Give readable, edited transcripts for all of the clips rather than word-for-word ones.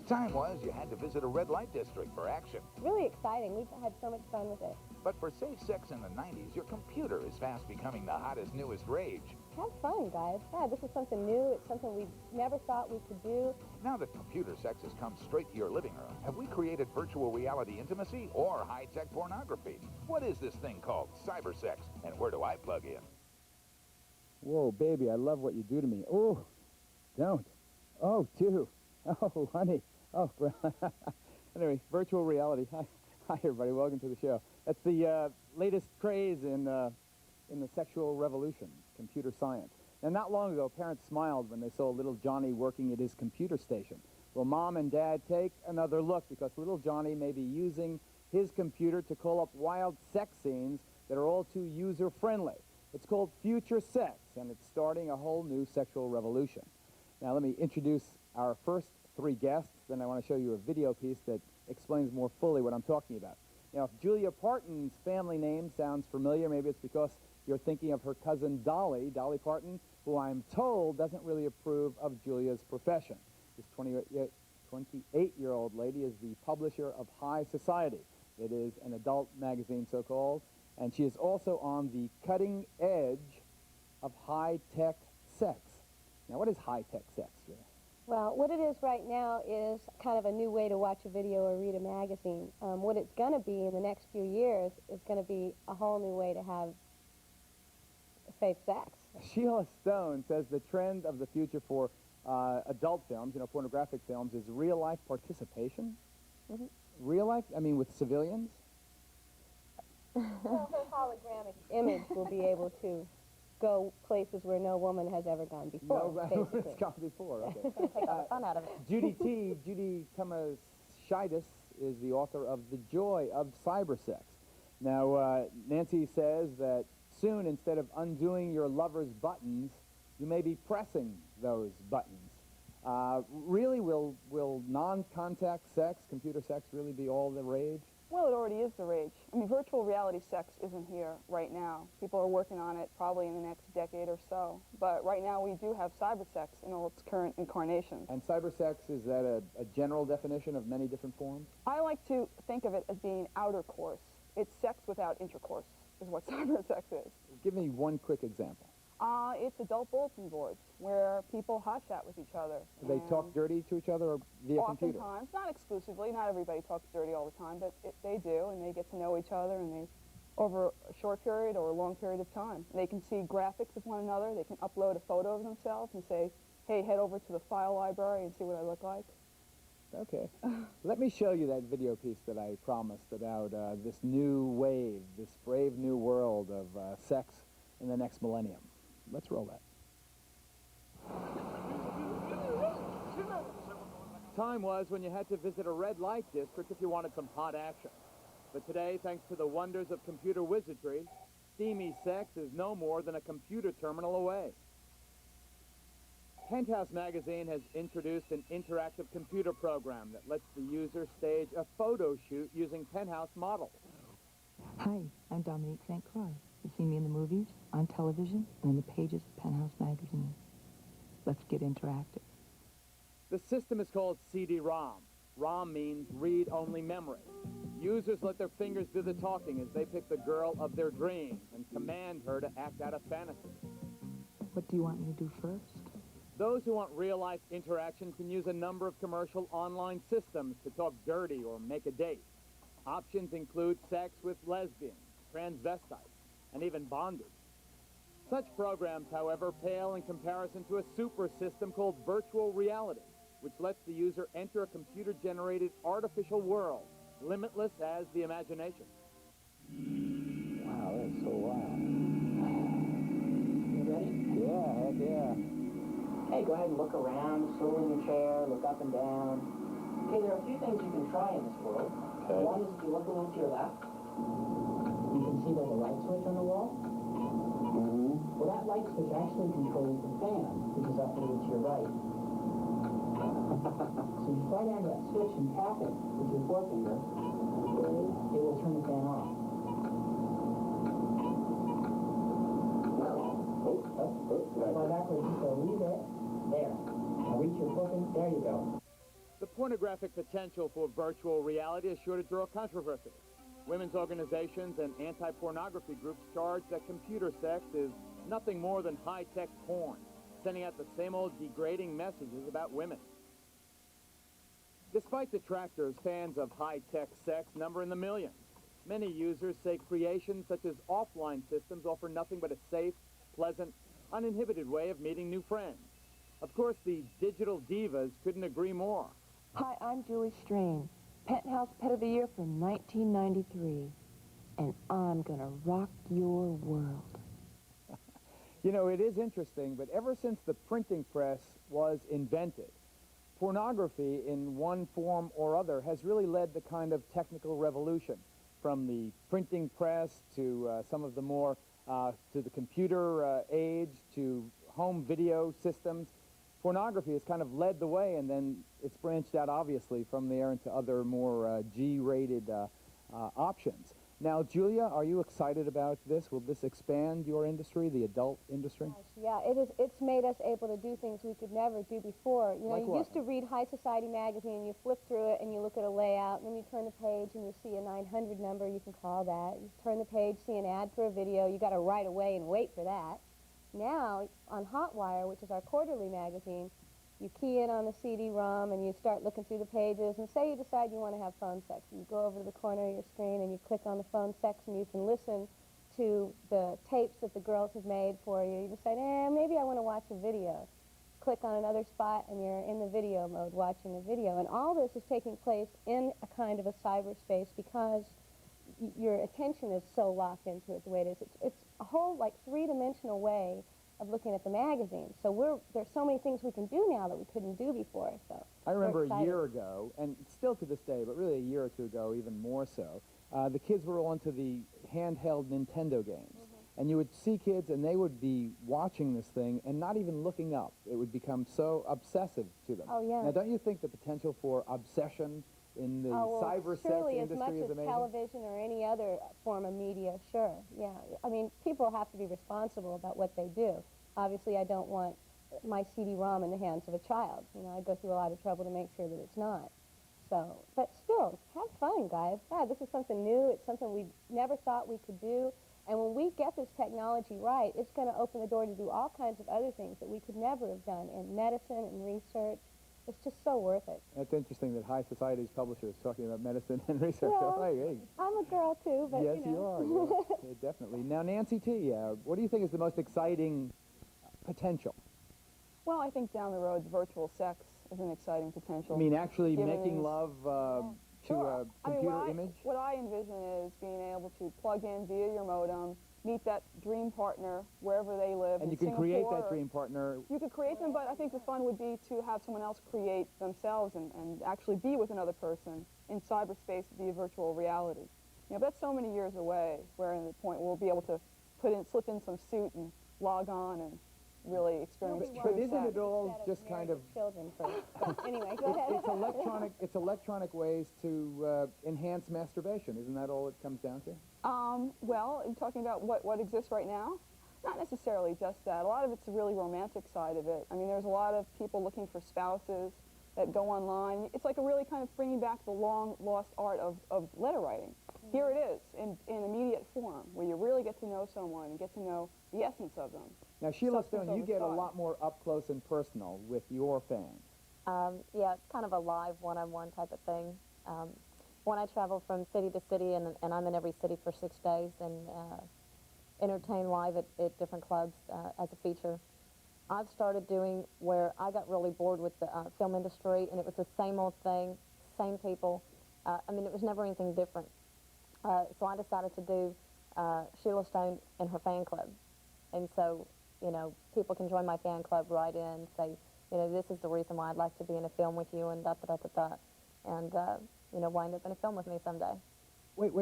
Time was you had to visit a red light district for action. Really exciting. We've had so much fun with it. But for safe sex in the 90s, your computer is fast becoming the hottest, newest rage. Have fun, guys. Yeah, this is something new. It's something we never thought we could do. Now that computer sex has come straight to your living room, have we created virtual reality intimacy or high-tech pornography? What is this thing called cybersex, and where do I plug in? Whoa, baby, I love what you do to me. Oh, don't. Oh, do. Oh, honey. Oh, anyway, virtual reality. Hi, everybody. Welcome to the show. That's the latest craze in the sexual revolution, computer science. And not long ago, parents smiled when they saw little Johnny working at his computer station. Well, Mom and Dad, take another look, because little Johnny may be using his computer to call up wild sex scenes that are all too user-friendly. It's called Future Sex, and it's starting a whole new sexual revolution. Now, let me introduce our first three guests, then I want to show you a video piece that explains more fully what I'm talking about. Now, if Julia Parton's family name sounds familiar, maybe it's because you're thinking of her cousin Dolly Parton, who I'm told doesn't really approve of Julia's profession. This 28-year-old lady is the publisher of High Society. It is an adult magazine, so-called, and she is also on the cutting edge of high-tech sex. Now, what is high-tech sex, Julia? Well, what it is right now is kind of a new way to watch a video or read a magazine. What it's going to be in the next few years is going to be a whole new way to have safe sex. Sheila Stone says the trend of the future for adult films, pornographic films, is real-life participation. Mm-hmm. Real life? I mean, with civilians? Well, her hologramic image will be able to go places where no woman has ever gone before. No woman has gone before, okay. It's going to take all the fun out of it. Judy Tamosaitis is the author of The Joy of Cybersex. Now, Nancy says that soon, instead of undoing your lover's buttons, you may be pressing those buttons. Really, will non-contact sex, computer sex, really be all the rage? Well, it already is the rage. I mean, virtual reality sex isn't here right now. People are working on it probably in the next decade or so. But right now we do have cybersex in all its current incarnations. And cybersex, is that a general definition of many different forms? I like to think of it as being outer course. It's sex without intercourse is what cybersex is. Give me one quick example. It's adult bulletin boards where people hot chat with each other. They talk dirty to each other or via computer? Oftentimes, not exclusively, not everybody talks dirty all the time, but they do, and they get to know each other, and they, over a short period or a long period of time. They can see graphics of one another, they can upload a photo of themselves and say, hey, head over to the file library and see what I look like. Okay. Let me show you that video piece that I promised about this new wave, this brave new world of sex in the next millennium. Let's roll that. Time was when you had to visit a red light district if you wanted some hot action. But today, thanks to the wonders of computer wizardry, steamy sex is no more than a computer terminal away. Penthouse magazine has introduced an interactive computer program that lets the user stage a photo shoot using Penthouse models. Hi, I'm Dominique St. Croix. You've seen me in the movies, on television, and in the pages of Penthouse magazine. Let's get interactive. The system is called CD-ROM. ROM means read-only memory. Users let their fingers do the talking as they pick the girl of their dreams and command her to act out a fantasy. What do you want me to do first? Those who want real-life interaction can use a number of commercial online systems to talk dirty or make a date. Options include sex with lesbians, transvestites, and even bondage. Such programs, however, pale in comparison to a super system called virtual reality, which lets the user enter a computer-generated artificial world, limitless as the imagination. Wow, that's so wild. You ready? Yeah, heck yeah. Okay, go ahead and look around, swivel in your chair, look up and down. Okay, there are a few things you can try in this world. Okay. One is if you look along to your left, you can see there's a light switch on the wall. Mm-hmm. Well, that light switch actually controls the fan, which is up a little to your right. So you slide down to that switch and tap it with your forefinger, it will turn the fan off. Slide backwards just a wee bit. There. Now reach your forefinger. There you go. The pornographic potential for virtual reality is sure to draw controversy. Women's organizations and anti-pornography groups charge that computer sex is nothing more than high-tech porn, sending out the same old degrading messages about women. Despite detractors, fans of high-tech sex number in the millions. Many users say creations such as offline systems offer nothing but a safe, pleasant, uninhibited way of meeting new friends. Of course, the digital divas couldn't agree more. Hi, I'm Julie Strain, Penthouse Pet of the Year from 1993, and I'm gonna rock your world. You know, it is interesting, but ever since the printing press was invented, pornography in one form or other has really led the kind of technical revolution, from the printing press to some of the more, to the computer age, to home video systems. Pornography has kind of led the way, and then it's branched out, obviously, from there into other more G-rated options. Now, Julia, are you excited about this? Will this expand your industry, the adult industry? Gosh, yeah, it's made us able to do things we could never do before. You know, Like you what? used to read High Society magazine, you flip through it and you look at a layout, and then you turn the page and you see a 900 number, you can call that. You turn the page, see an ad for a video, you got to right away and wait for that. Now, on Hotwire, which is our quarterly magazine, you key in on the CD-ROM and you start looking through the pages, and say you decide you want to have phone sex. You go over to the corner of your screen and you click on the phone sex, and you can listen to the tapes that the girls have made for you. You decide, maybe I want to watch a video. Click on another spot and you're in the video mode watching a video. And all this is taking place in a kind of a cyberspace because your attention is so locked into it the way it is. It's a whole, like, three-dimensional way of looking at the magazine. So there's so many things we can do now that we couldn't do before. So I remember we're a excited. year ago, and still to this day, but really a year or two ago, even more so, the kids were onto the handheld Nintendo games. And you would see kids, and they would be watching this thing and not even looking up. It would become so obsessive to them. Oh, yeah. Now, don't you think the potential for obsession in the cyber sex surely as much industry is as amazing? television or any other form of media, sure, yeah. I mean, people have to be responsible about what they do. Obviously, I don't want my CD-ROM in the hands of a child. You know, I go through a lot of trouble to make sure that it's not. So, but still, have fun, guys. God, this is something new. It's something we never thought we could do. And when we get this technology right, it's going to open the door to do all kinds of other things that we could never have done in medicine and research. It's just so worth it. It's interesting that High Society's publisher is talking about medicine and research. Well, Oh, hey. I'm a girl, too, but, Yes, you know. you are. Yeah, definitely. Now, Nancy T., what do you think is the most exciting potential? Well, I think down the road, virtual sex is an exciting potential. I mean, actually Given making these- love to Sure. a I mean, computer image? what I envision is being able to plug in via your modem, meet that dream partner wherever they live. And in you can create Singapore that or- dream partner. You could create them, but I think the fun would be to have someone else create themselves and actually be with another person in cyberspace via virtual reality. You know, that's so many years away, where in the point we'll be able to slip in some suit and log on and really experience But true isn't sex. it all Instead just marry kind of... with children first. But anyway, go ahead. It's electronic ways to enhance masturbation. Isn't that all it comes down to? Well, are you talking about what exists right now? Not necessarily just that. A lot of it's the really romantic side of it. I mean, there's a lot of people looking for spouses that go online. It's like a really kind of bringing back the long-lost art of letter writing. Here it is, in immediate form, where you really get to know someone and get to know the essence of them. Now, Sheila Substance Stone, you over get a style. lot more up close and personal with your fans. Yeah, it's kind of a live one-on-one type of thing. When I travel from city to city, and I'm in every city for 6 days and entertain live at different clubs as a feature, I've started doing where I got really bored with the film industry, and it was the same old thing, same people. I mean, it was never anything different. So I decided to do Sheila Stone and her fan club. And so, you know, people can join my fan club, write in, say, you know, this is the reason why I'd like to be in a film with you, and da-da-da-da-da. And, you know, wind up in a film with me someday. Wait.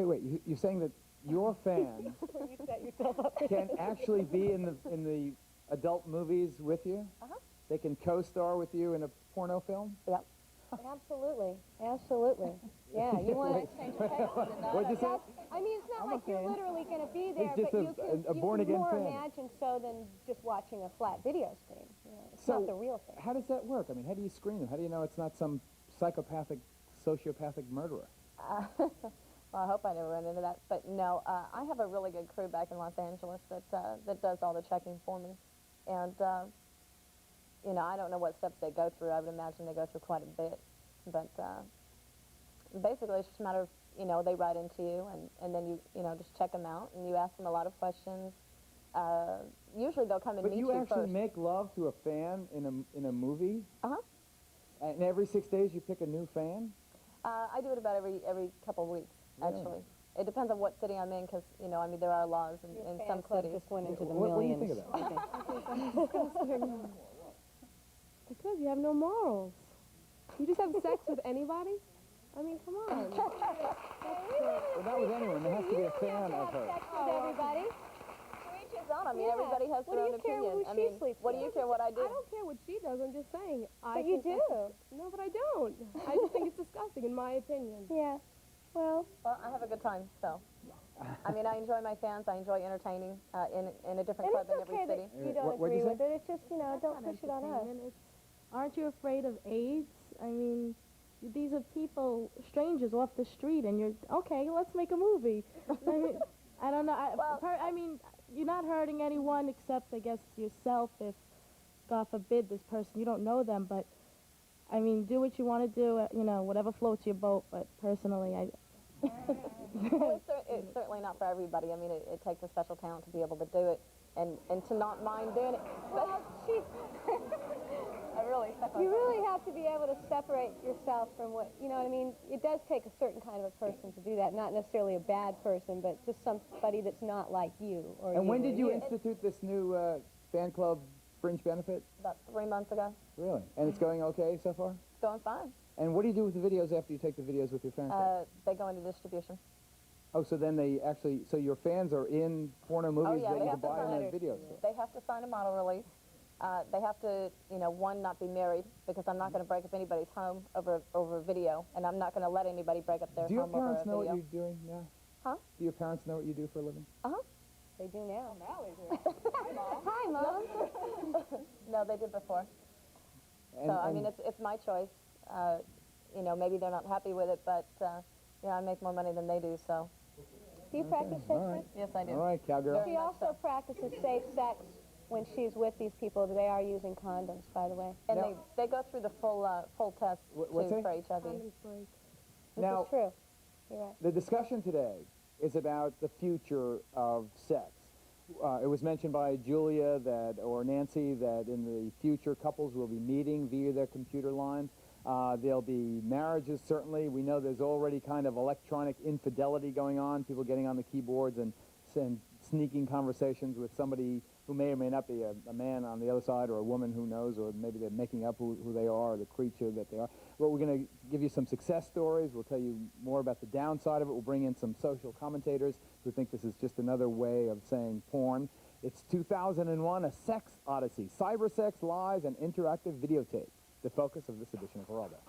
You're saying that your fans You set yourself up. can actually be in the adult movies with you? Uh-huh. They can co-star with you in a porno film? Yep. Absolutely. Absolutely. Yeah, you want to change the What'd you say? I mean, it's not I'm a like you're fan. literally going to be there, just but a- you can, a you born-again can more fan. imagine so than just watching a flat video screen. You know, it's So not the real thing. how does that work? I mean, how do you screen them? How do you know it's not some psychopathic, sociopathic murderer. Well, I hope I never run into that. But no, I have a really good crew back in Los Angeles that does all the checking for me. And, you know, I don't know what steps they go through. I would imagine they go through quite a bit. But basically, it's just a matter of, you know, they write into you, and then you know, just check them out, and you ask them a lot of questions. Usually they'll come and meet you first. But you actually make love to a fan in a movie? Uh-huh. And every 6 days you pick a new fan? I do it about every couple of weeks, actually. It depends on what city I'm in, because, you know, I mean, there are laws in some cities. Just went into the What do you millions. think of that? Because you have no morals. You just have sex with anybody? I mean, come on. Well, not with anyone. There has to be a fan of her. Sex with everybody. To each his own. I mean, Yeah. everybody has What their do own you care opinion. who I she mean, sleeps what do with? you care what I do? I don't care what she does. I'm just saying. But you do. No, but I don't. I just think it's disgusting, in my opinion. Yeah. Well, Well, I have a good time, so. I mean, I enjoy my fans. I enjoy entertaining in a different and club it's in every okay city. that you don't What'd agree you with it. It's just, you know, don't push it on us. Aren't you afraid of AIDS? I mean, these are people, strangers off the street, and you're, okay, let's make a movie. I mean, I don't know. I mean, you're not hurting anyone except, I guess, yourself if, God forbid, this person, you don't know them, but, I mean, do what you want to do, you know, whatever floats your boat, but personally, Well, it's certainly not for everybody. I mean, it takes a special talent to be able to do it and to not mind doing it. But I really You really have to be able to separate yourself from what, you know what I mean? It does take a certain kind of a person to do that. Not necessarily a bad person, but just somebody that's not like you. And when did you institute this new fan club fringe benefit? about 3 months ago. Really? And it's going okay so far? It's going fine. And what do you do with the videos after you take the videos with your fan club? They go into distribution. Oh, so then they actually, so your fans are in porno movies yeah, that they you have can to buy on sign a it. video store. They have to sign a model release. They have to, you know, one, not be married, because I'm not going to break up anybody's home over video, and I'm not going to let anybody break up their Do your home over a parents know video. what you're doing now? Huh? Do your parents know what you do for a living? They do now. Now they do. Hi, Mom. No, they did before. And, So, I mean, it's my choice. You know, maybe they're not happy with it, but, you know, I make more money than they do, so. Do you practice safe all right. sex? Yes, I do. all right, cowgirl. Very She much also so. practices safe sex when she's with these people. They are using condoms, by the way. And Now- they go through the full test, What's too, that? for HIV. This Now, is true. You're right. the discussion today is about the future of sex. It was mentioned by Julia or Nancy that in the future couples will be meeting via their computer lines. There'll be marriages, certainly. We know there's already kind of electronic infidelity going on, people getting on the keyboards and sneaking conversations with somebody who may or may not be a man on the other side, or a woman, who knows, or maybe they're making up who they are, or the creature that they are. Well, we're going to give you some success stories. We'll tell you more about the downside of it. We'll bring in some social commentators who think this is just another way of saying porn. It's 2001, a sex odyssey, cybersex, lies, and interactive videotape. The focus of this edition of Geraldo.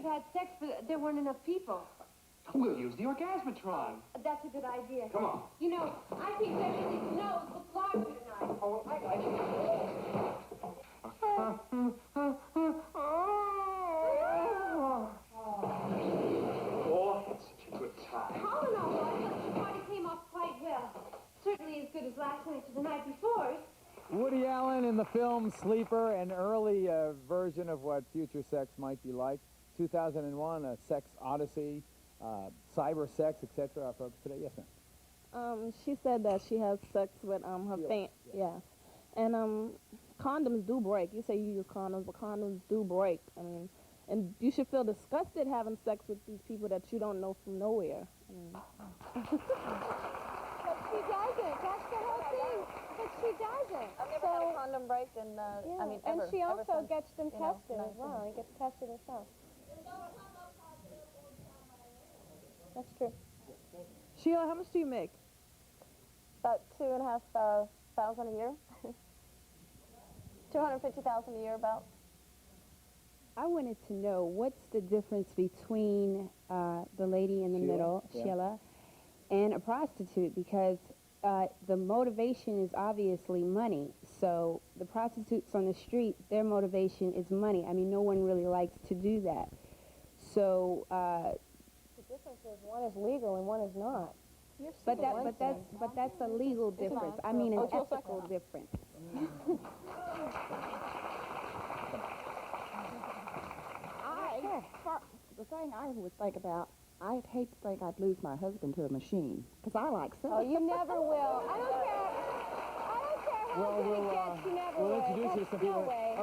could have had sex, but there weren't enough people. We'll use the orgasmatron. That's a good idea. Come on. You know, I think everything's nose will fly tonight. Oh, I like Oh, it's such a good time. Oh, no, I thought your party came off quite well. Certainly as good as last night or the night before. Woody Allen in the film Sleeper, an early version of what future sex might be like. 2001, a sex odyssey, cybersex, etc. Our focus today. Yes, ma'am. She said that she has sex with her fan. Yeah. And condoms do break. You say you use condoms, but condoms do break. I mean, and you should feel disgusted having sex with these people that you don't know from nowhere. I mean. But she doesn't. That's the whole thing. But she doesn't. I've never had a condom break, and I mean, ever. And she ever also since, gets them you know, tested as well. She gets tested herself. That's true. Sheila, how much do you make? About $2,500 a year. $250,000 a year, about. I wanted to know what's the difference between the lady in the middle, Sheila, and a prostitute, because the motivation is obviously money. So the prostitutes on the street, their motivation is money. I mean, no one really likes to do that. So The difference is one is legal and one is not. but that's a legal difference. I mean, an ethical difference. The thing I would think about, I'd hate to think I'd lose my husband to a machine, because I like sex. Oh, you never will. I don't care. How good it gets, you never We'll will. introduce you to some people. No way.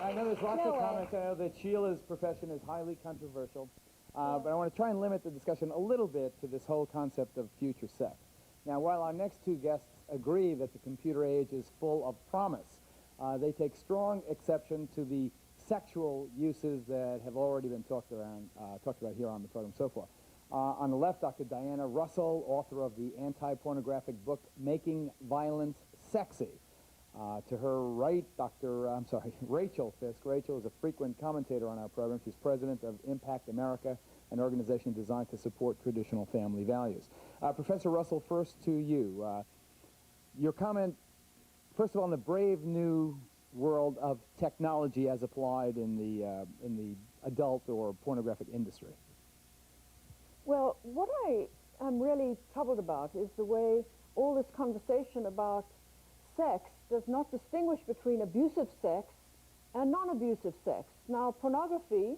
I know there's lots No of way. comments. I know that Sheila's profession is highly controversial, but I want to try and limit the discussion a little bit to this whole concept of future sex. Now, while our next two guests agree that the computer age is full of promise, they take strong exception to the sexual uses that have already been talked about here on the program so far. On the left, Dr. Diana Russell, author of the anti-pornographic book Making Violence Sexy. To her right, Rachel Fisk. Rachel is a frequent commentator on our program. She's president of Impact America, an organization designed to support traditional family values. Professor Russell, first to you. Your comment, first of all, on the brave new world of technology as applied in the adult or pornographic industry. Well, what I am really troubled about is the way all this conversation about sex does not distinguish between abusive sex and non-abusive sex. Now, pornography,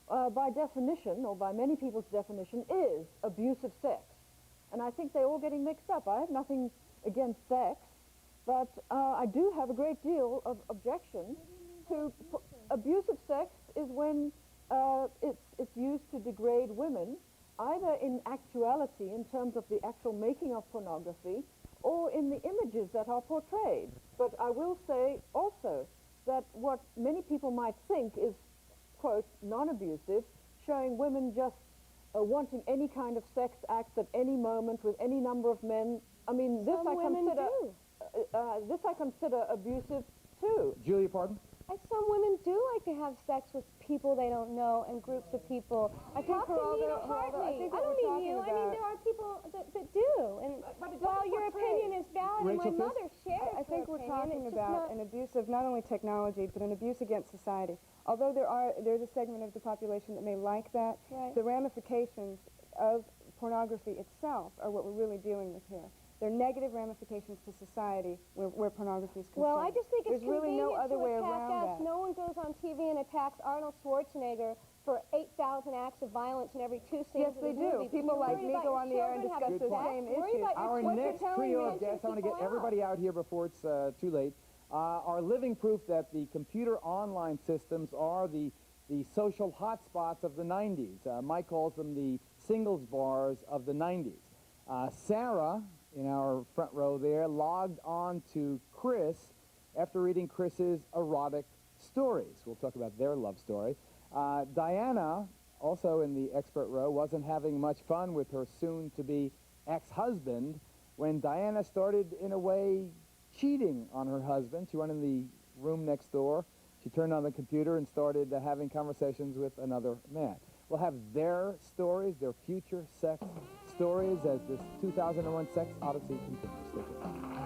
by definition, or by many people's definition, is abusive sex. And I think they're all getting mixed up. I have nothing against sex, but I do have a great deal of objection to abusive sex is when it's used to degrade women, either in actuality, in terms of the actual making of pornography, or in the images that are portrayed. But I will say also that what many people might think is, quote, non-abusive, showing women just wanting any kind of sex act at any moment with any number of men. I mean, this I consider abusive too. Julia, pardon? Some women do like to have sex with people they don't know and groups of people. I think Talk to Nina Hartley. I don't mean you. I mean, there are people that do. And while your opinion is valid, and my mother shares I think her we're opinion, talking it's about an abuse of not only technology, but an abuse against society. Although there's a segment of the population that may like that, the ramifications of pornography itself are what we're really dealing with here. There are negative ramifications to society where pornography is concerned. Well, I just think it's There's really no convenient other to way attack around us. that. No one goes on TV and attacks Arnold Schwarzenegger for 8,000 acts of violence in every 2 scenes Yes, of they his do. movie. People like Worry me about go your on the air and children discuss having the sex. same Worry issues. about your Our children next telling trio you of guests, I want to get people everybody out here before it's too late, are living proof that the computer online systems are the social hotspots of the 90s. Mike calls them the singles bars of the 90s. Sarah, in our front row there, logged on to Chris after reading Chris's erotic stories. We'll talk about their love story. Diana, also in the expert row, wasn't having much fun with her soon-to-be ex-husband when Diana started, in a way, cheating on her husband. She went in the room next door. She turned on the computer and started having conversations with another man. will have their stories, their future sex stories, as this 2001 Sex Odyssey continues. Stay tuned.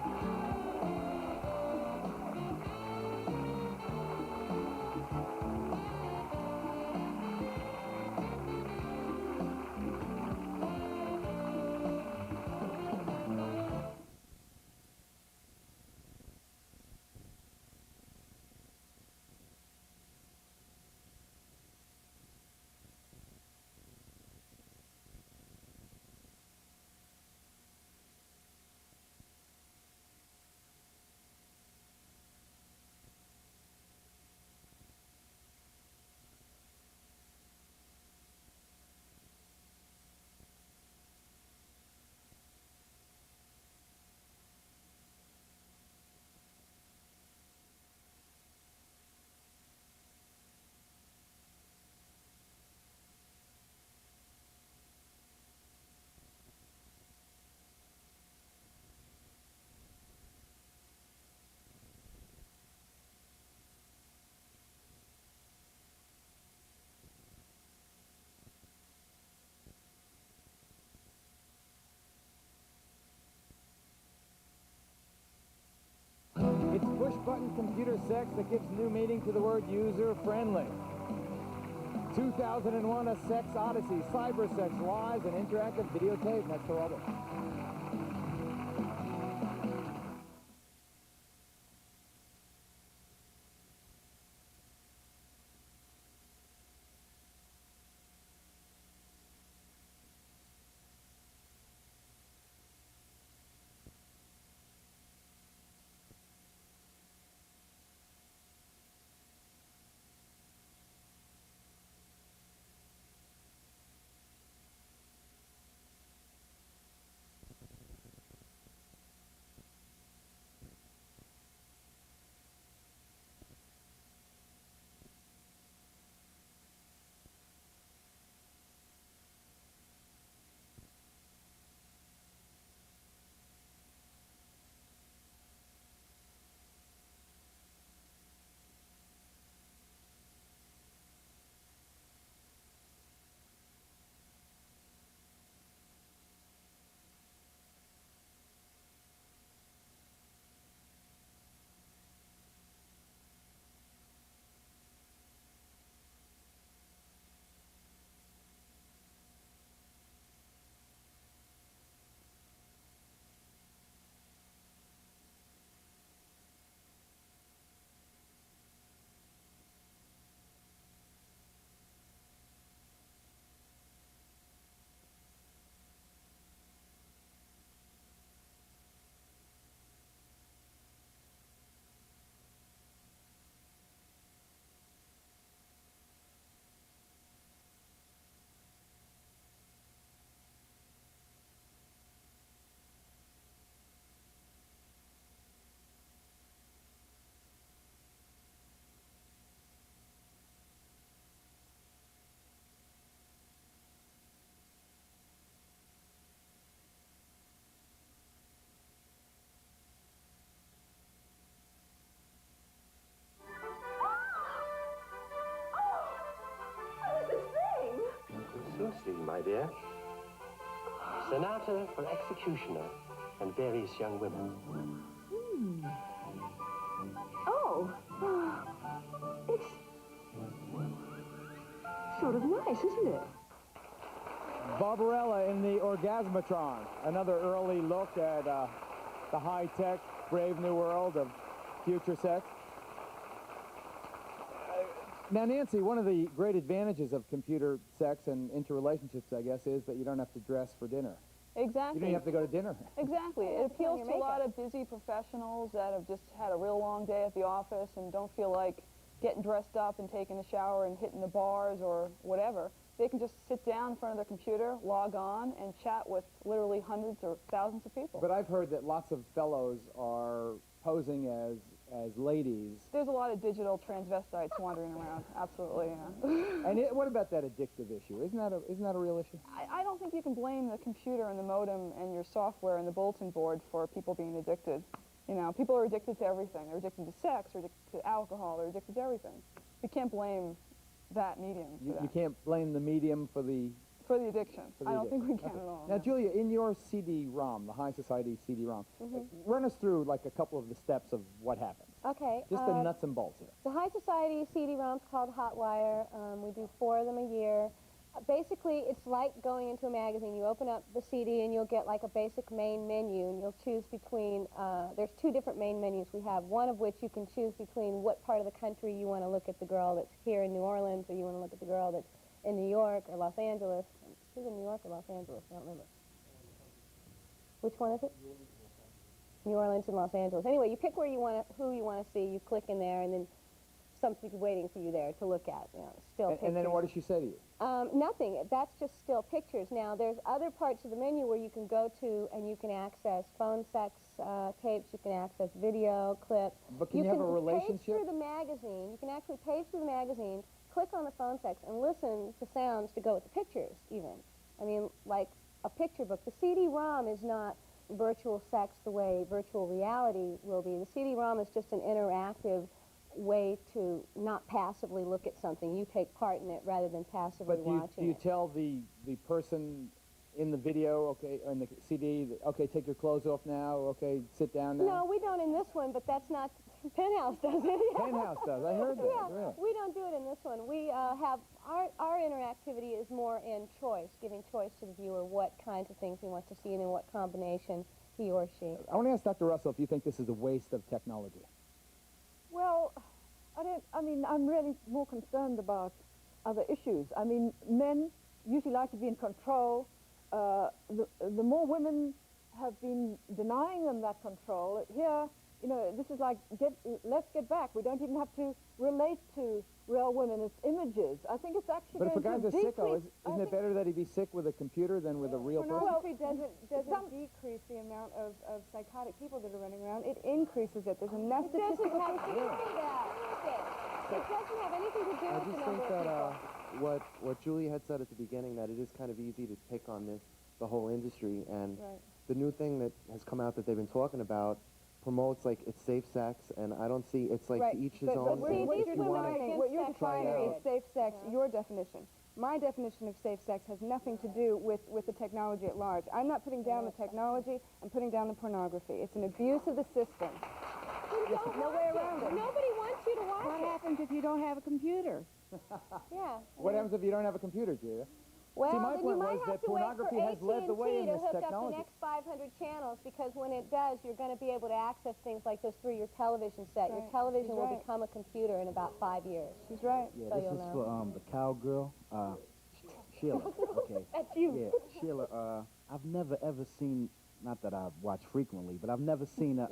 It's push-button computer sex that gives new meaning to the word user-friendly. 2001, A Sex Odyssey, Cybersex, live and interactive videotape. That's Geraldo. Susie, my dear. Sonata for executioner and various young women. Oh, it's sort of nice, isn't it? Barbarella in the Orgasmatron. Another early look at the high-tech, brave new world of future sex. Now, Nancy, one of the great advantages of computer sex and interrelationships, I guess, is that you don't have to dress for dinner. Exactly. You don't have to go to dinner. Exactly. It appeals to a lot of busy professionals that have just had a real long day at the office and don't feel like getting dressed up and taking a shower and hitting the bars or whatever. They can just sit down in front of their computer, log on, and chat with literally hundreds or thousands of people. But I've heard that lots of fellows are posing as ladies. There's a lot of digital transvestites wandering around. Absolutely, yeah. And what about that addictive issue? Isn't that a real issue? I don't think you can blame the computer and the modem and your software and the bulletin board for people being addicted. You know, people are addicted to everything. They're addicted to sex, they're addicted to alcohol, they're addicted to everything. You can't blame that medium for that. You can't blame the medium for the addiction. I don't think we can at all. Now, No. Julia, in your CD-ROM, the High Society CD-ROM, run us through like a couple of the steps of what happens. Okay. Just the nuts and bolts of it. The High Society CD-ROM's called Hotwire. We do 4 of them a year. Basically, it's like going into a magazine. You open up the CD and you'll get like a basic main menu, and you'll choose between, there's 2 different main menus we have, one of which you can choose between what part of the country you want to look at the girl that's here in New Orleans, or you want to look at the girl that's in New York or Los Angeles. Is it in New York or Los Angeles? I don't remember. Which one is it? New Orleans and Los Angeles. Anyway, you pick who you want to see, you click in there, and then something's waiting for you there to look at, still pictures. And then what does she say to you? Nothing. That's just still pictures. Now, there's other parts of the menu where you can go to and you can access phone sex tapes, you can access video clips. But can you have a relationship? You can page through the magazine. You can actually page through the magazine, click on the phone sex, and listen to sounds to go with the pictures, even. I mean, like a picture book. The CD-ROM is not virtual sex the way virtual reality will be. The CD-ROM is just an interactive way to not passively look at something. You take part in it rather than passively watching But do you tell the person in the video, okay, in the CD, okay, take your clothes off now, okay, sit down now? No, we don't in this one, but that's not... Penthouse does it. Penthouse does. I heard that. Yeah, Really. we don't do it in this one. We have... Our interactivity is more in choice, giving choice to the viewer what kinds of things he wants to see and in what combination he or she. I want to ask Dr. Russell if you think this is a waste of technology. Well, I'm really more concerned about other issues. I mean, men usually like to be in control. The more women have been denying them that control, here, this is like, let's get back. We don't even have to relate to real women. It's images. I think it's actually But if a guy's a sicko, isn't it better that he be sick with a computer than with a real person? Pornography doesn't decrease the amount of psychotic people that are running around. It increases it. There's enough statistical... It doesn't have anything to do I with the just number think of that people. what Julia had said at the beginning, that it is kind of easy to pick on the whole industry, and the new thing that has come out that they've been talking about promotes like it's safe sex, and I don't see it's like to each his own. What you're defining is safe sex, your definition. My definition of safe sex has nothing to do with the technology at large. I'm not putting down the technology, I'm putting down the pornography. It's an abuse of the system. No way around it. Nobody wants you to watch What happens if you don't have a computer? Yeah. What happens if you don't have a computer, Julia? Well, See, my then point you might was have that to wait for pornography has led the way in AT&T this to hook technology. up the next 500 channels, because when it does, you're going to be able to access things like this through your television set. Your television will become a computer in about 5 years. She's right. Yeah, this is for the cowgirl, Sheila. Okay. That's you. Yeah, Sheila. I've never ever seen, not that I watch frequently, but I've never seen a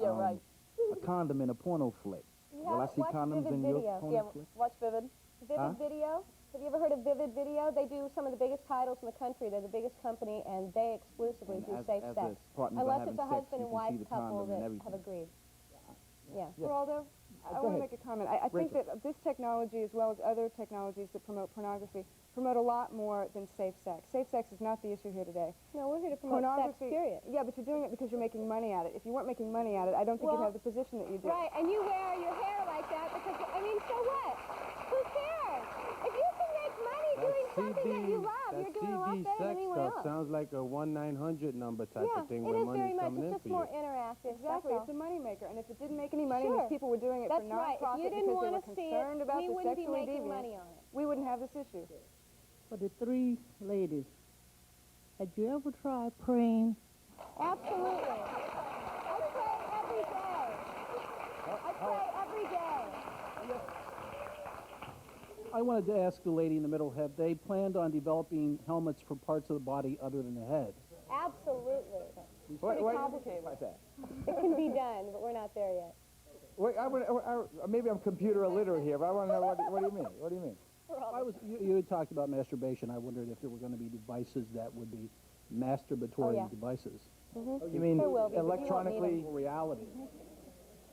condom in a porno flick. Will I see condoms in your porno flick? Watch Vivid. Vivid Video. Have you ever heard of Vivid Video? They do some of the biggest titles in the country. They're the biggest company, and they exclusively do safe sex. Unless it's a husband and wife couple that have agreed. Yeah. Geraldo, I want to make a comment. I think that this technology, as well as other technologies that promote pornography, promote a lot more than safe sex. Safe sex is not the issue here today. No, we're here to promote sex, period. Yeah, but you're doing it because you're making money at it. If you weren't making money at it, I don't think you'd have the position that you do. Right, and you wear your hair like that because, I mean, so what? Who cares? If you can make money doing something that you love, you're doing a lot better than anyone else. Sounds like a 1-900 number type of thing it where is very money's much. coming in It's just for more you. interactive. Exactly, it's a moneymaker, and if it didn't make any money, and these people were doing it for That's right. non-profit If you didn't because they want were to see concerned it, about we the wouldn't be sexually making deviant, money on it. we wouldn't have this issue. For the 3 ladies, had you ever tried praying? Absolutely. I pray every day. I pray every day. I wanted to ask the lady in the middle, have they planned on developing helmets for parts of the body other than the head? Absolutely. It's pretty complicated. It can be done, but we're not there yet. Wait, maybe I'm computer illiterate here, but I want to know what do you mean? What do you mean? You had talked about masturbation. I wondered if there were going to be devices that would be masturbatory devices. You mean electronically reality?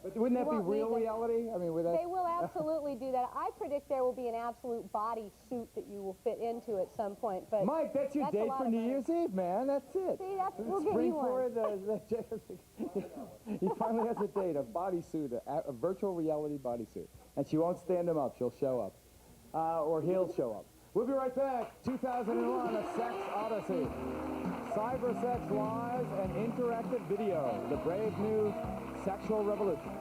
But wouldn't that be real reality? I mean, would that... They will absolutely do that. I predict there will be an absolute body suit that you will fit into at some point. But Mike, that's your date for New Year's Eve, man. That's it. See, we'll get you one. He finally has a date, a bodysuit, a virtual reality bodysuit. And she won't stand him up. She'll show up. or he'll show up. We'll be right back. 2001, A Sex Odyssey. Cybersex Live and interactive video. The brave new sexual revolution.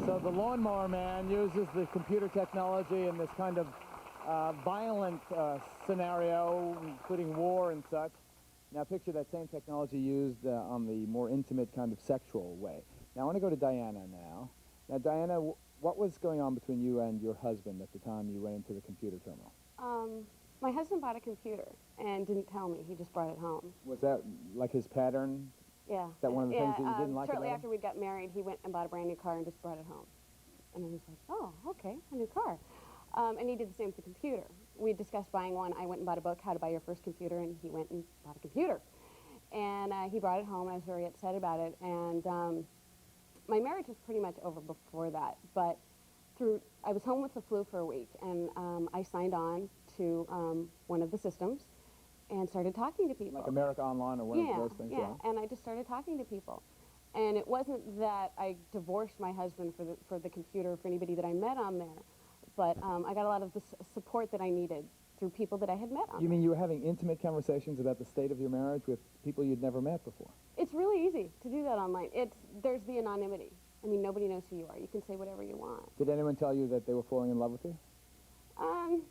So the lawnmower man uses the computer technology in this kind of violent scenario, including war and such. Now picture that same technology used on the more intimate kind of sexual way. Now I want to go to Diana now. Now Diana, what was going on between you and your husband at the time you went into the computer terminal? My husband bought a computer and didn't tell me. He just brought it home. Was that like his pattern? Yeah. Is that one of the things that you didn't like shortly about after we got married, he went and bought a brand new car and just brought it home. And I was like, oh, okay, a new car. And he did the same with the computer. We discussed buying one. I went and bought a book, How to Buy Your First Computer, and he went and bought a computer. And he brought it home, and I was very upset about it. And my marriage was pretty much over before that. But I was home with the flu for a week, and I signed on to one of the systems and started talking to people. Like America Online or one of those things? Yeah, and I just started talking to people. And it wasn't that I divorced my husband for the computer, for anybody that I met on there, but I got a lot of the support that I needed through people that I had met on You mean you were having intimate conversations about the state of your marriage with people you'd never met before? It's really easy to do that online. There's the anonymity. I mean, nobody knows who you are. You can say whatever you want. Did anyone tell you that they were falling in love with you?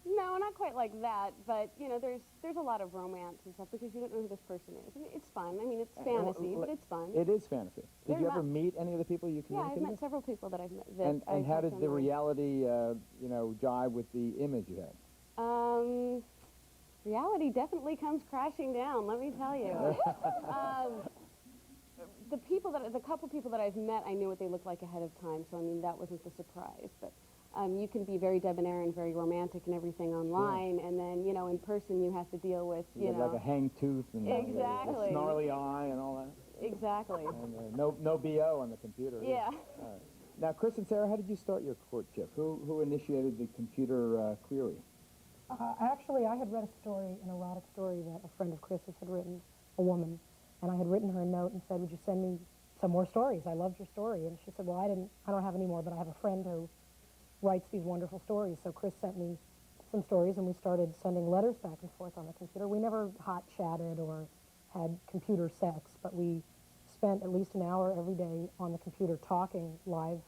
No, not quite like that, but, you know, there's a lot of romance and stuff because you don't know who this person is. I mean, it's fun. I mean, it's fantasy, but it's fun. It is fantasy. Did you ever meet any of the people you Yeah, communicated I've met with? several people that I've met. And how did the reality, you know, jive with the image you had? Reality definitely comes crashing down, let me tell you. The couple people that I've met, I knew what they looked like ahead of time, so I mean, that wasn't the surprise. But you can be very debonair and very romantic and everything online, and then, you know, in person you have to deal with, you know. Like a hang tooth and exactly. a snarly eye and all that. Exactly. And no BO on the computer. Yeah. All right. Now, Chris and Sarah, how did you start your courtship? Who initiated the computer query? Actually, I had read a story, an erotic story that a friend of Chris's had written, a woman, and I had written her a note and said, would you send me some more stories? I loved your story. And she said, well, I don't have any more, but I have a friend who writes these wonderful stories. So Chris sent me some stories, and we started sending letters back and forth on the computer. We never hot chatted or had computer sex, but we spent at least an hour every day on the computer talking live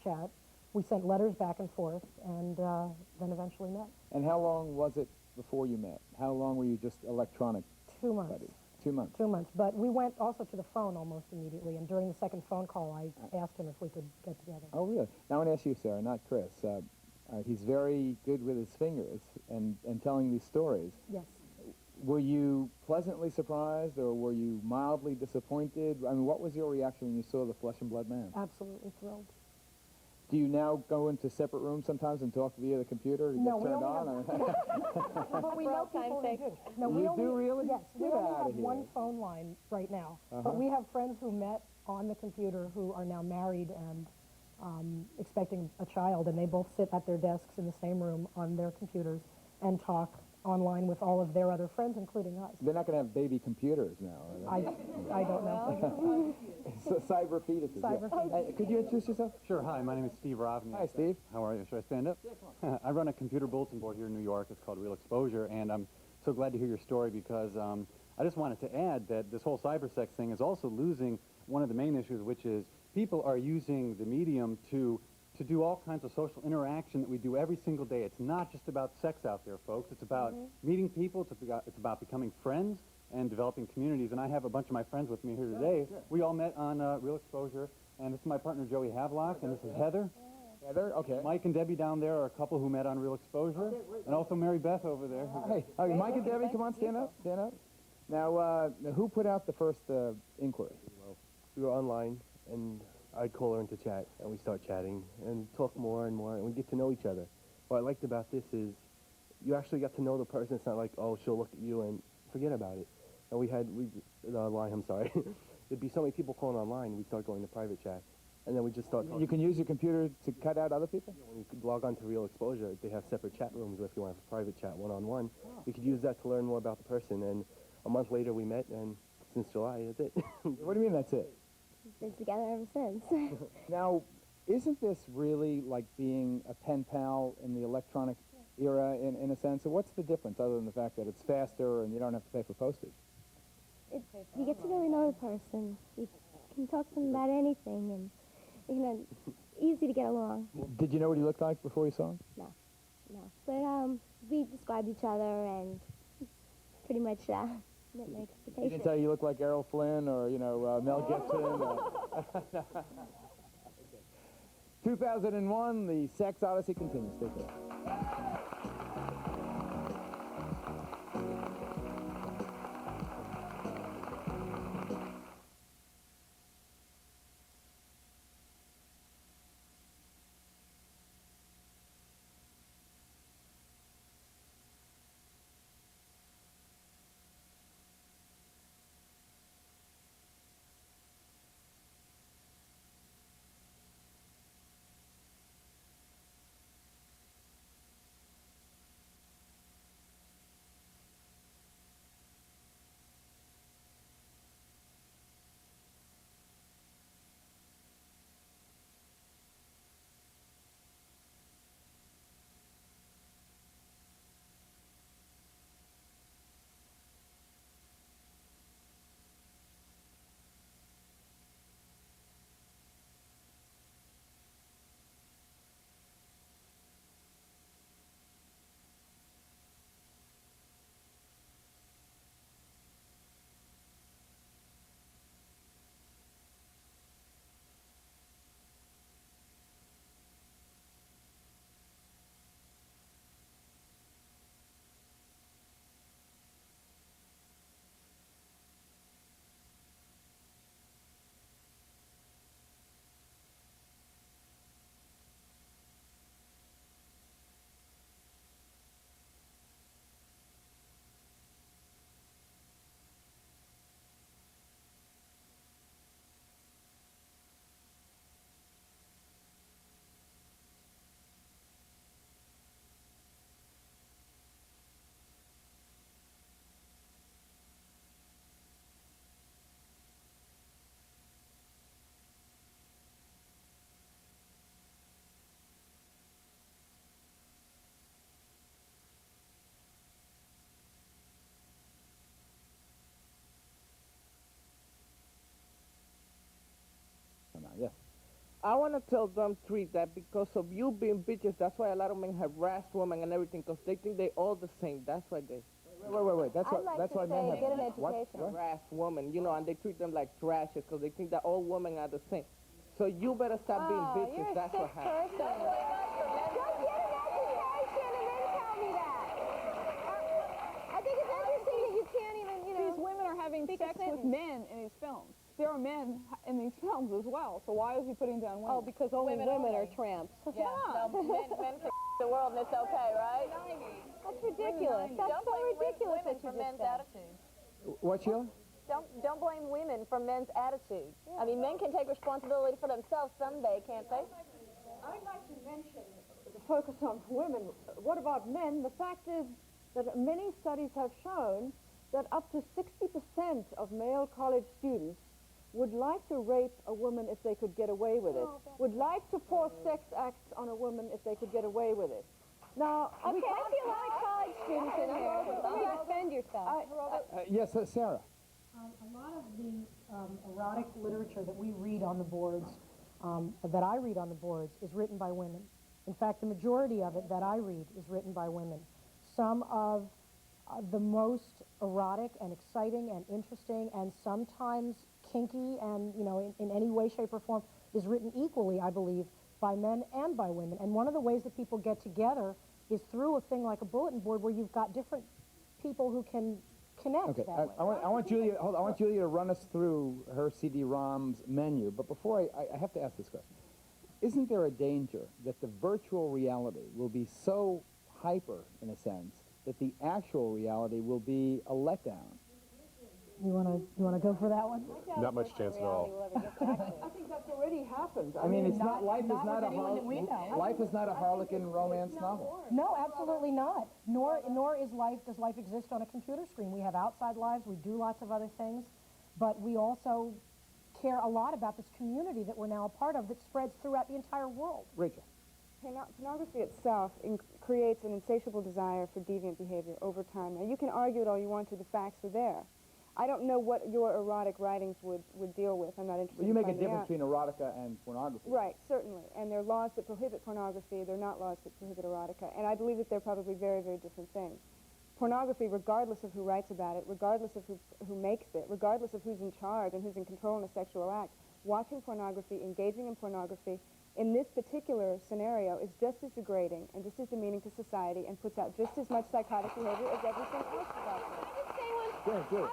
chat. We sent letters back and forth, and then eventually met. And how long was it before you met? How long were you just electronic 2 months. buddies? 2 months. 2 months. But we went also to the phone almost immediately, and during the second phone call, I asked him if we could get together. Oh, really? Now I want to ask you, Sarah, not Chris. He's very good with his fingers and telling these stories. Yes. Were you pleasantly surprised, or were you mildly disappointed? I mean, what was your reaction when you saw the flesh and blood man? Absolutely thrilled. Do you now go into separate rooms sometimes and talk via the computer to No, get we turned only on? But we know people who do. No, You we only, do really? Yes, we Get only outta have here. one phone line right now. Uh-huh. But we have friends who met on the computer who are now married and expecting a child, and they both sit at their desks in the same room on their computers and talk online with all of their other friends, including us. They're not going to have baby computers now, are they? I don't know. Cyber fetuses. Cyber Yeah. fetuses. Could you introduce yourself? Sure. Hi, my name is Steve Rovny. Hi, Steve. How are you? Should I stand up? I run a computer bulletin board here in New York. It's called Real Exposure, and I'm so glad to hear your story because I just wanted to add that this whole cybersex thing is also losing one of the main issues, which is people are using the medium to do all kinds of social interaction that we do every single day. It's not just about sex out there, folks. It's about meeting people. It's about becoming friends and developing communities. And I have a bunch of my friends with me here today. We all met on Real Exposure, and this is my partner Joey Havelock, and this is Heather. Heather, okay. Mike and Debbie down there are a couple who met on Real Exposure, and also Mary Beth over there. Hey, Mike and Debbie, come on, stand up, stand up. Now, who put out the first inquiry? Well, we were online, and I'd call her into chat, and we start chatting and talk more and more, and we get to know each other. What I liked about this is you actually got to know the person. It's not like, oh, she'll look at you and forget about it. And I'm sorry. There'd be so many people calling online, we start going to private chat, and then we just start talking. You can use your computer to cut out other people? When you could log on to Real Exposure, they have separate chat rooms if you want to have a private chat one-on-one. You could use that to learn more about the person, and a month later we met, and since July, that's it. What do you mean that's it? Been together ever since. Now, isn't this really like being a pen pal in the electronic era in a sense? So what's the difference other than the fact that it's faster and you don't have to pay for postage? You get to really know the person. You can talk to them about anything, and easy to get along. Did you know what he looked like before you saw him? No. But we described each other, and pretty much met my He expectations. didn't tell you looked like Errol Flynn or, Mel Gibson? 2001, the Sex Odyssey continues. Stay tuned. I want to tell them three that because of you being bitches, that's why a lot of men have harassed women and everything, because they think they all the same. That's why they. Wait. That's why men have get an education. Harassed women, you know, and they treat them like trashes because they think that all women are the same. So you better stop being bitches. You're That's a what sick happens. person. Don't get an education and then tell me that. I think it's interesting that you can't even, These women are having sex with men in these films. There are men in these films as well. So why is he putting down women? Oh, because only women are tramps. Yeah, no, men can the world and it's okay, right? That's ridiculous. That's Don't so blame ridiculous women what for you men's just said. attitudes. What, Sheila? Don't blame women for men's attitudes. I mean, men can take responsibility for themselves someday, can't they? I'd like to mention the focus on women. What about men? The fact is that many studies have shown that up to 60% of male college students would like to rape a woman if they could get away with it, would like to force sex acts on a woman if they could get away with it. Now, Okay, I see a lot of college students in here. You defend yourself. Yes, Sarah. A lot of the erotic literature that we read on the boards, that I read on the boards, is written by women. In fact, the majority of it that I read is written by women. Some of the most erotic and exciting and interesting and sometimes kinky and, in any way, shape, or form is written equally, I believe, by men and by women. And one of the ways that people get together is through a thing like a bulletin board where you've got different people who can connect Okay, that way. I want Julia. Hold on, I want Julia to run us through her CD-ROM's menu. But before I have to ask this question: isn't there a danger that the virtual reality will be so hyper, in a sense, that the actual reality will be a letdown? You wanna go for that one? Not much chance at all. I think that's already happened. I mean, it's not life is not not with a anyone that we know. life is not a Harlequin romance novel. No, absolutely not. Nor does life exist on a computer screen. We have outside lives. We do lots of other things, but we also care a lot about this community that we're now a part of that spreads throughout the entire world. Rachel. Pornography itself creates an insatiable desire for deviant behavior over time. Now, you can argue it all you want to. The facts are there. I don't know what your erotic writings would deal with. I'm not interested You in make a finding difference out. between erotica and pornography. Right, certainly. And there are laws that prohibit pornography. There are not laws that prohibit erotica. And I believe that they're probably very, very different things. Pornography, regardless of who writes about it, regardless of who makes it, regardless of who's in charge and who's in control in a sexual act, watching pornography, engaging in pornography, in this particular scenario is just as degrading and just as demeaning to society and puts out just as much psychotic behavior as everything else about it.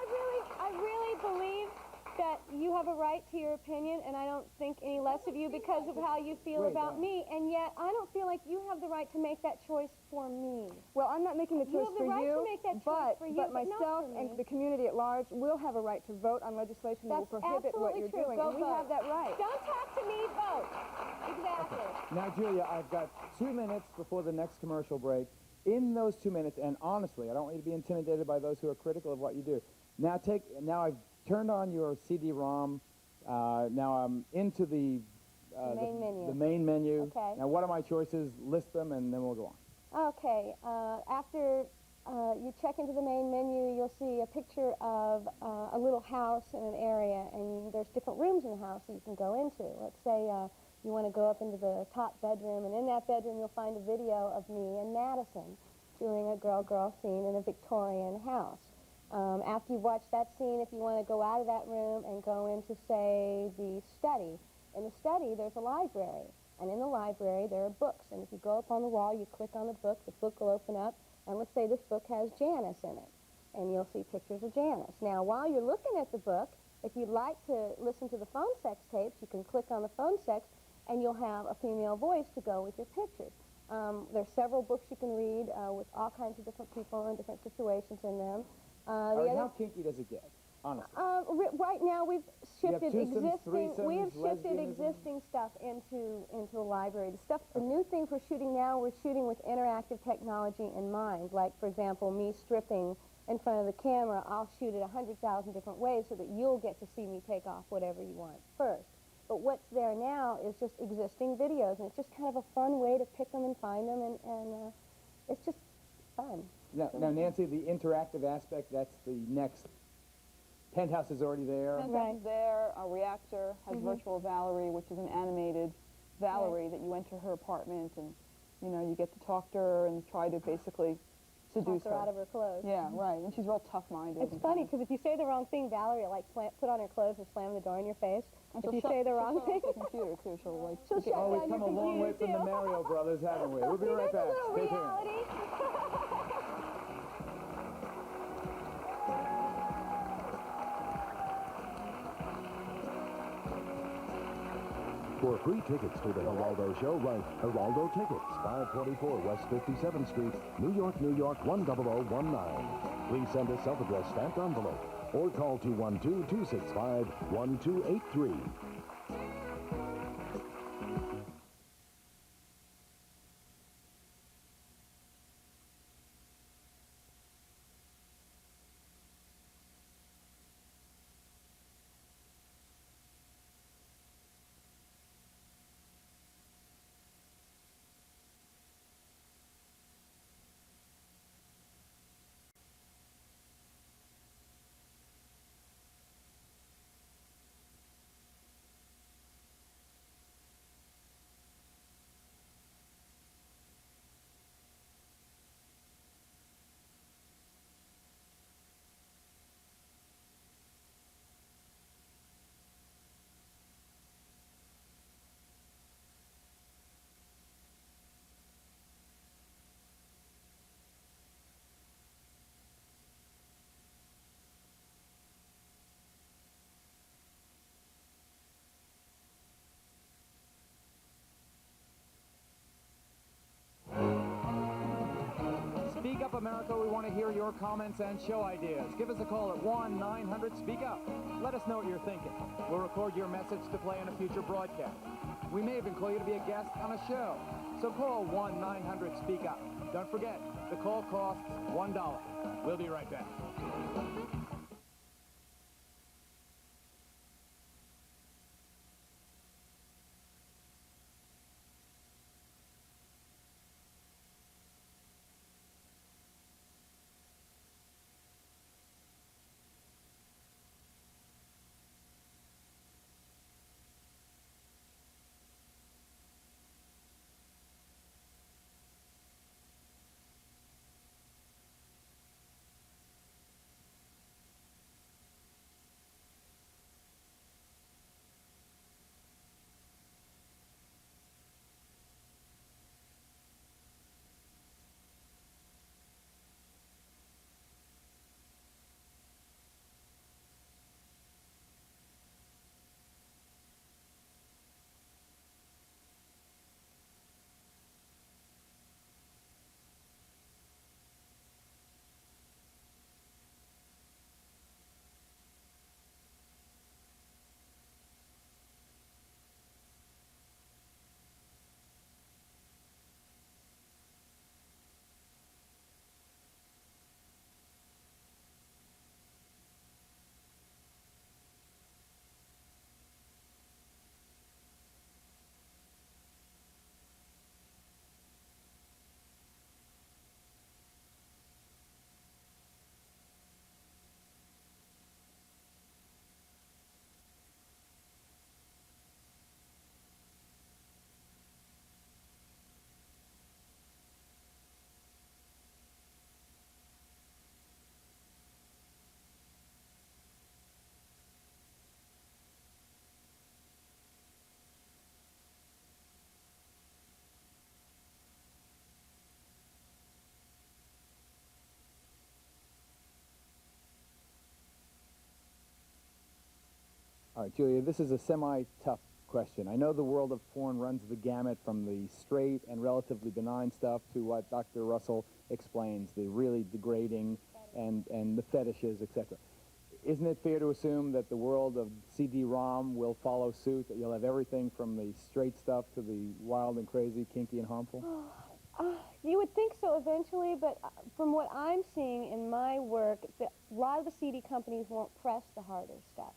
I really believe that you have a right to your opinion, and I don't think any less of you because of how you feel about me, and yet I don't feel like you have the right to make that choice for me. Well, I'm not making the choice for you, You have the right to make that choice for you, but but not myself for and me. the community at large will have a right to vote on legislation that will prohibit what you're absolutely true. doing, Go and we vote. have that right. Don't talk to me, vote. Exactly. Now, Julia, I've got 2 minutes before the next commercial break. In those 2 minutes, and honestly, I don't want you to be intimidated by those who are critical of what you do. Now I've turned on your CD-ROM. Now I'm into the main menu. The main menu. Okay. Now, what are my choices? List them, and then we'll go on. Okay, after you check into the main menu, you'll see a picture of a little house in an area, and there's different rooms in the house that you can go into. Let's say you want to go up into the top bedroom, and in that bedroom you'll find a video of me and Madison doing a girl-girl scene in a Victorian house. After you've watched that scene, if you want to go out of that room and go into, say, the study. In the study, there's a library, and in the library there are books, and if you go up on the wall, you click on the book will open up, and let's say this book has Janice in it, and you'll see pictures of Janice. Now, while you're looking at the book, if you'd like to listen to the phone sex tapes, you can click on the phone sex, and you'll have a female voice to go with your pictures. There's several books you can read with all kinds of different people and different situations in them. How kinky does it get, honestly? Right now, we've shifted we have shifted existing stuff into the library. The new things we're shooting now, we're shooting with interactive technology in mind. Like, for example, me stripping in front of the camera, I'll shoot it 100,000 different ways so that you'll get to see me take off whatever you want first. But what's there now is just existing videos, and it's just kind of a fun way to pick them and find them, and it's just fun. Now, Nancy, the interactive aspect, that's the next Penthouse is already there. Penthouse is there. A Reactor has Virtual Valerie, which is an animated Valerie that you enter her apartment and, you know, you get to talk to her and try to basically seduce her out of her clothes. Yeah, right. And she's real tough-minded. It's funny because if you say the wrong thing, Valerie will like put on her clothes and slam the door in your face. And if you say the wrong thing, the computer too. She'll like. She'll shut Oh, we've down come your a long way computer, from the too. Mario Brothers, haven't we? We'll be right back. Stay tuned. For free tickets to the Geraldo Show, write Geraldo Tickets, 524 West 57th Street, New York, New York, 10019. Please send a self-addressed stamped envelope or call 212-265-1283. Speak Up America, we want to hear your comments and show ideas. Give us a call at 1-900-SPEAK-UP. Let us know what you're thinking. We'll record your message to play on a future broadcast. We may even call you to be a guest on a show. So call 1-900-SPEAK-UP. Don't forget, the call costs $1. We'll be right back. All right, Julia, this is a semi-tough question. I know the world of porn runs the gamut from the straight and relatively benign stuff to what Dr. Russell explains, the really degrading and the fetishes, etc. Isn't it fair to assume that the world of CD-ROM will follow suit, that you'll have everything from the straight stuff to the wild and crazy, kinky and harmful? You would think so eventually, but from what I'm seeing in my work, a lot of the CD companies won't press the harder stuff.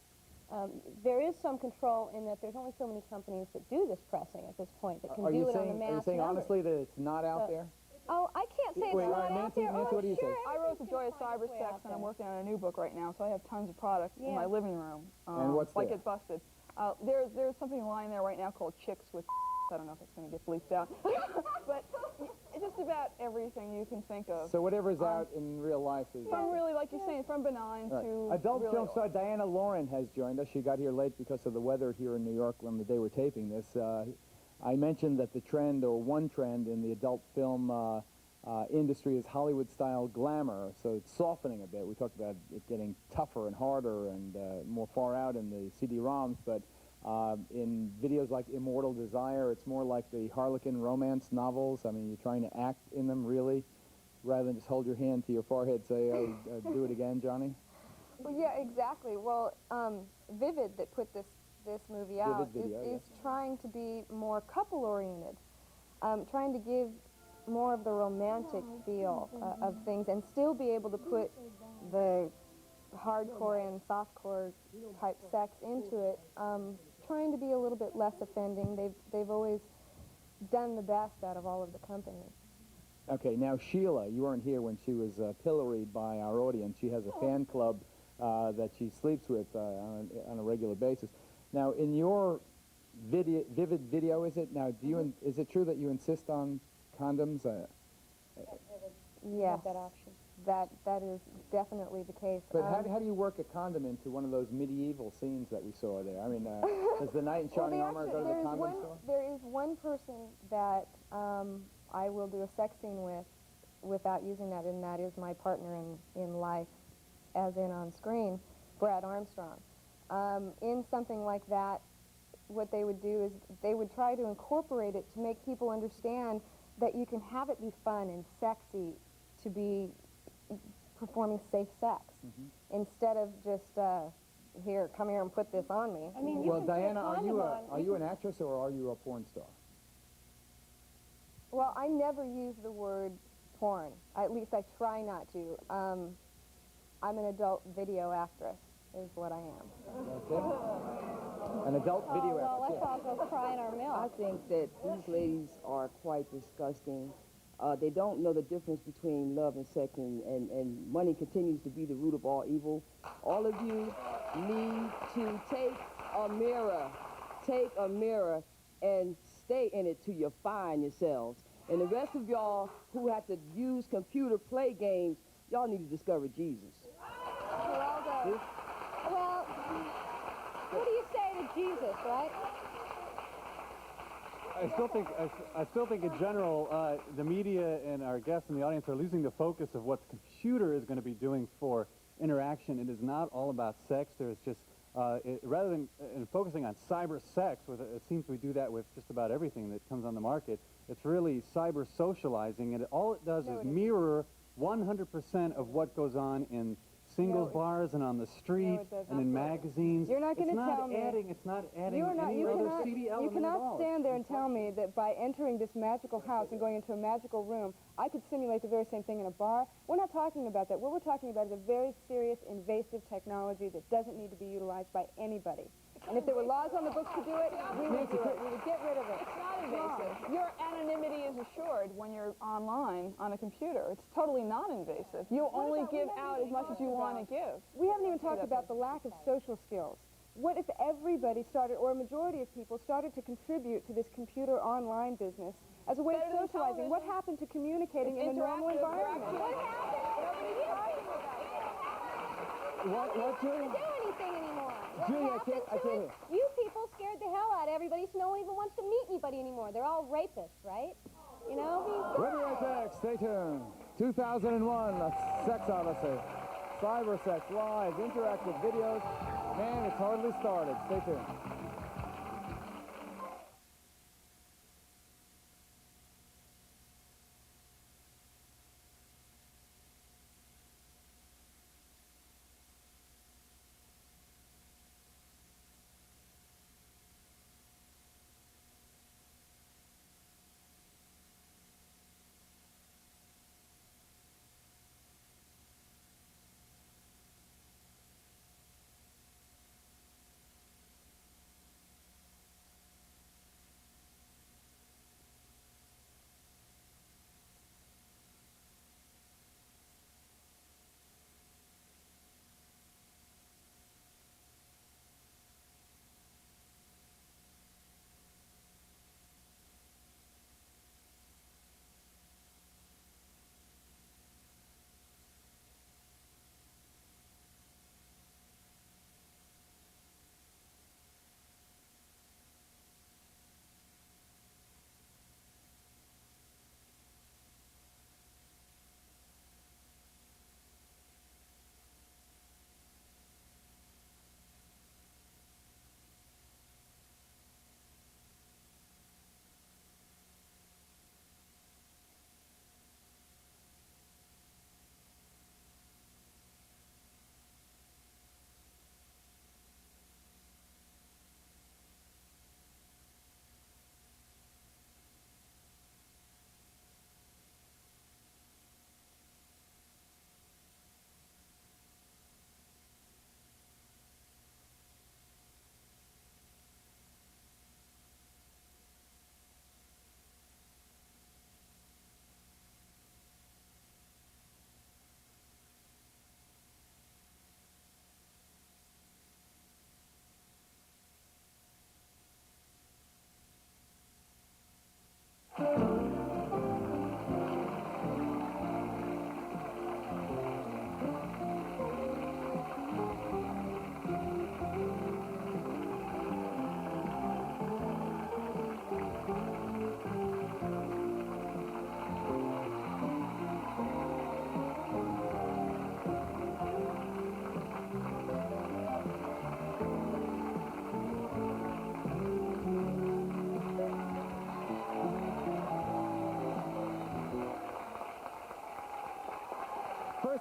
There is some control in that there's only so many companies that do this pressing at this point that can do it on the mass Are you saying numbers. honestly that it's not out there? Oh, I can't say it's Wait, not out Nancy, there. Nancy, what do you say? I wrote The Joy of Cybersex, and I'm working on a new book right now, so I have tons of product in my living room. And what's like there? Get Busted. There's something lying there right now called Chicks with I don't know if it's going to get bleeped out. But just about everything you can think of. So whatever's out in real life is... From really, like you're saying, from benign to Adult really film star Diana Lauren has joined us. She got here late because of the weather here in New York on the day we're taping this. I mentioned that the trend, or one trend, in the adult film industry is Hollywood-style glamour, so it's softening a bit. We talked about it getting tougher and harder and more far out in the CD-ROMs, but in videos like Immortal Desire, it's more like the Harlequin romance novels. I mean, you're trying to act in them, really, rather than just hold your hand to your forehead and say, oh, do it again, Johnny? Well, yeah, exactly. Well, Vivid, that put this movie out, is trying to be more couple-oriented, trying to give more of the romantic feel of things and still be able to put the hardcore and softcore type sex into it, trying to be a little bit less offending. They've always done the best out of all of the companies. Okay, now Sheila, you weren't here when she was pilloried by our audience. She has a fan club that she sleeps with on a regular basis. Now, in your Vivid video, is it? Now, is it true that you insist on condoms? Yes, that option. That is definitely the case. But how do you work a condom into one of those medieval scenes that we saw there? I mean, does the knight in shining armor go to the condom store? There is one person that I will do a sex scene with without using that, and that is my partner in life, as in on screen, Brad Armstrong. In something like that, what they would do is they would try to incorporate it to make people understand that you can have it be fun and sexy to be performing safe sex, instead of just, here, come here and put this on me. I mean, well, Diana, are you an actress or are you a porn star? Well, I never use the word porn. At least I try not to. I'm an adult video actress, is what I am. That's it? An adult video actress. Well, let's all go cry in our milk. I think that these ladies are quite disgusting. They don't know the difference between love and sex, and money continues to be the root of all evil. All of you need to take a mirror and stay in it till you find yourselves. And the rest of y'all who have to use computer play games, y'all need to discover Jesus. Geraldo, well, what do you say to Jesus, right? I still think in general, the media and our guests and the audience are losing the focus of what the computer is going to be doing for interaction. It is not all about sex. There's just, rather than focusing on cyber sex, it seems we do that with just about everything that comes on the market. It's really cyber socializing, and all it does is mirror 100% of what goes on in singles bars and on the street and in magazines. You're not going to tell me. It's not adding any other CD element You at cannot all. stand there and tell me that by entering this magical house and going into a magical room, I could simulate the very same thing in a bar. We're not talking about that. What we're talking about is a very serious, invasive technology that doesn't need to be utilized by anybody. And if there were laws on the books to do it, we would do it. We would get rid of it. It's not invasive. Your anonymity is assured when you're online on a computer. It's totally non-invasive. You only give out as much as you want to give. We haven't even talked about the lack of social skills. What if everybody started, or a majority of people, started to contribute to this computer online business as a way of socializing? What happened to communicating in a normal environment? What happened? Nobody's talking about it. What, Julia? Do anything anymore. Julia, I can't hear. You people scared the hell out of everybody, so no one even wants to meet anybody anymore. They're all rapists, right? You know? We'll be right back. Stay tuned. 2001, a Sex Odyssey. Cybersex Live, interactive videos. Man, it's hardly started. Stay tuned.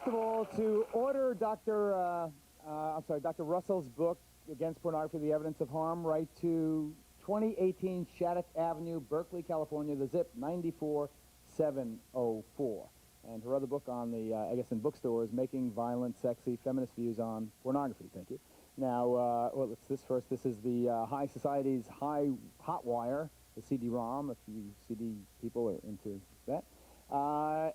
of all, to order Dr. Russell's book, Against Pornography, The Evidence of Harm, write to 2018 Shattuck Avenue, Berkeley, California, the zip 94704. And her other book on the, I guess in bookstores, Making Violent, Sexy, Feminist Views on Pornography. Thank you. Now, well, it's this first. This is the High Society's Hotwire, the CD-ROM, if you CD people are into that.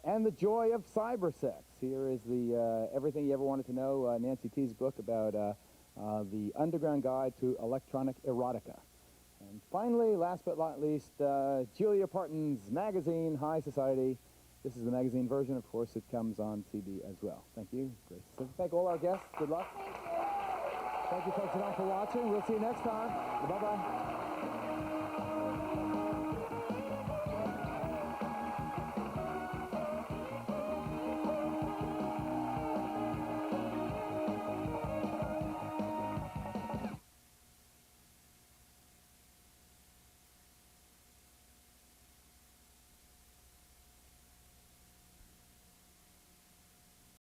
And the Joy of Cybersex. Here is the Everything You Ever Wanted to Know, Nancy T's book about the Underground Guide to Electronic Erotica. And finally, last but not least, Julia Parton's magazine, High Society. This is the magazine version. Of course, it comes on CD as well. Thank you, Grace. So thank all our guests. Good luck. Thank you, folks at home, for watching. We'll see you next time. Bye-bye.